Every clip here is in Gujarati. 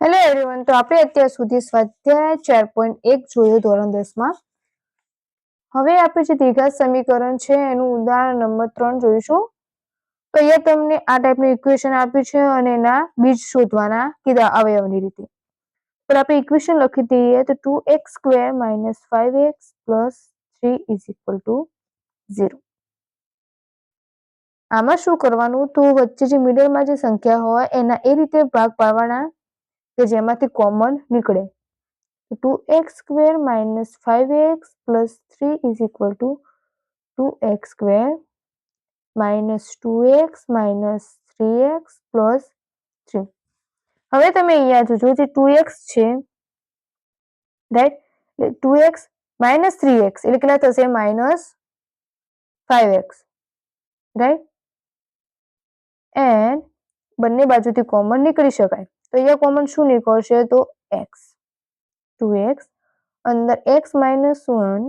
હેલો એવરીવન, તો આપણે અત્યાર સુધી સ્વાધ્યાય 4.1 જોયું ધોરણ 10 માં. હવે આપણે જે દ્વિઘાત સમીકરણ છે એનું ઉદાહરણ નંબર 3 જોઈશું. તો અહીંયા તમને આ ટાઈપનું ઇક્વેશન આપ્યું છે અને એના બીજ શોધવાના કીધા અવયવની રીતે. પણ આપણે ઇક્વેશન લખી દઈએ તો 2x² - 5x + 3 = 0. આમાં શું કરવાનું, તો વચ્ચે જે મિડલમાં જે સંખ્યા હોય એના એ રીતે ભાગ પાડવાના કે જેમાંથી કોમન નીકળે. 2x² - 5x + 3 = 2x² - 2x - 3x + 3. હવે તમે અહીંયા જોજો, જે 2x છે રાઈટ, 2x - 3x એટલે કેટલા થશે? -5x right. એન્ડ બંને બાજુથી કોમન નીકળી શકાય તો અહીંયા કોમન શું નીકળશે? તો x. 2x અંદર x - 1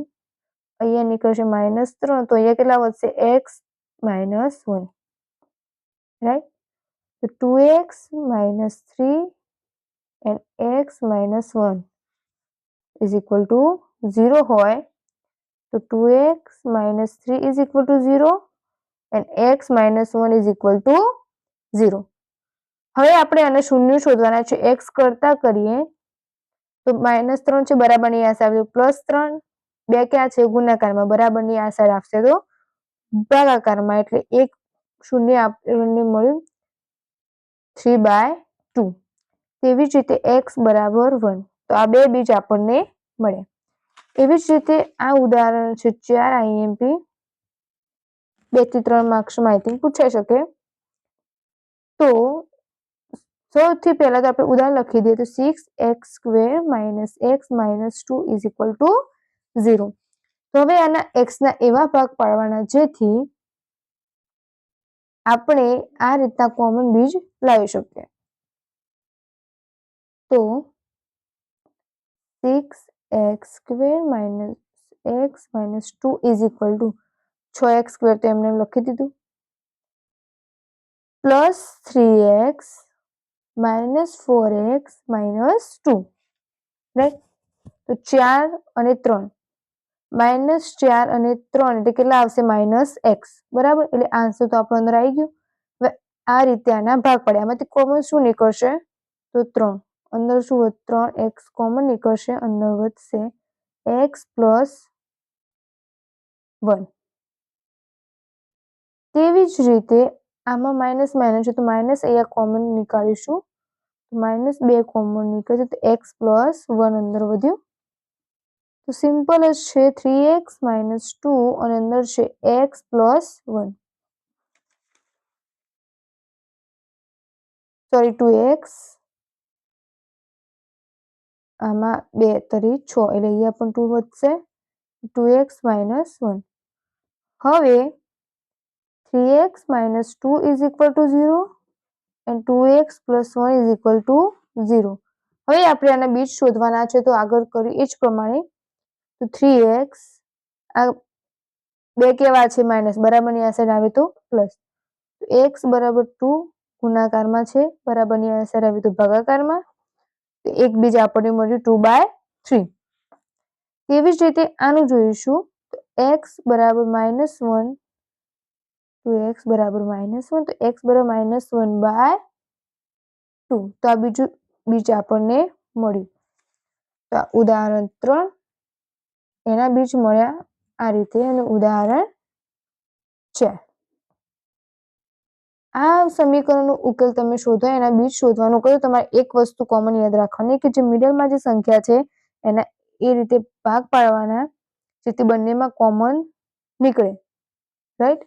અહીંયા નીકળશે -3, તો અહીંયા કેટલા વધશે? x - 1 right. તો 2x - 3 and x - 1 = 0 હોય તો 2x - 3 = 0 and x - 1 = 0. હવે આપણે આને શૂન્ય શોધવાના છે. x કરતા કરીએ તો -3 છે બરાબરની આ સાઈડ આવ્યું, +3 બે ક્યાં છે? ગુણાકારમાં, બરાબરની આ સાઈડ આવશે તો ભાગાકારમાં, એટલે એક શૂન્ય આપણને મળ્યું 3/2. તેવી જ રીતે x બરાબર 1, તો આ બે બીજ આપણને મળે. એવી જ રીતે આ ઉદાહરણ છે 4 IMP 2 થી 3 માર્ક્સમાં આઈ થિંક પૂછાઈ શકે. તો સૌથી પહેલા તો આપણે ઉદાહરણ લખી દઈએ તો 6x² - x - 2 = 0. તો હવે આના x ના એવા ભાગ પાડવાના જેથી આપણે આ રીતના કોમન બીજ લાવી શકીએ. તો 6x² - x - 2 = 6x² તો એમને લખી દીધું, +3x - 4x - 2 રાઈટ. તો 4 અને 3 -4 અને 3 એટલે કેટલા આવશે? -x બરાબર. એટલે આન્સર તો આપણો અંદર આવી ગયો. હવે આ રીતે આના ભાગ પડે, આમાંથી કોમન શું નીકળશે? તો 3. અંદર શું વધે? 3x કોમન નીકળશે, અંદર વધશે x + 1. તેવી જ રીતે આમાં માઇનસ છે તો માઇનસ અહીંયા કોમન નીકાળીશું, -2 કોમન નીકળશે તો x + 1 અંદર વધ્યું. તો સિમ્પલ જ છે, 3x - 2 અને અંદર છે x + 1, સોરી 2x, આમાં 2 તરી 6 એટલે અહીંયા પણ 2 વધશે, 2x - 1. હવે 3x - 2 = 0 and 2x + 1 = 0. હવે આપણે આના બીજ શોધવાના છે, તો આગળ કર્યું એ જ પ્રમાણે. તો 3x આ બે કેવા છે? માઇનસ, બરાબરની આ સાઈડ આવે તો પ્લસ. તો x બરાબર 2 ગુણાકારમાં છે, બરાબરની આ સાઈડ આવે તો ભાગાકારમાં. તો એક બીજ આપણને મળ્યું 2/3. તેવી જ રીતે આનું જોઈશું તો x બરાબર -1, તો x બરાબર -1, તો x બરાબર -1/2. તો આ બીજું બીજ આપણને મળ્યું. તો આ ઉદાહરણ 3 એના બીજ મળ્યા આ રીતે, અને ઉદાહરણ 4. આ સમીકરણનો ઉકેલ તમે શોધો, એના બીજ શોધવાનું કહ્યું. તમારે એક વસ્તુ કોમન યાદ રાખવાની કે જે મિડલમાં જે સંખ્યા છે એના એ રીતે ભાગ પાડવાના જેથી બંનેમાં કોમન નીકળે રાઈટ.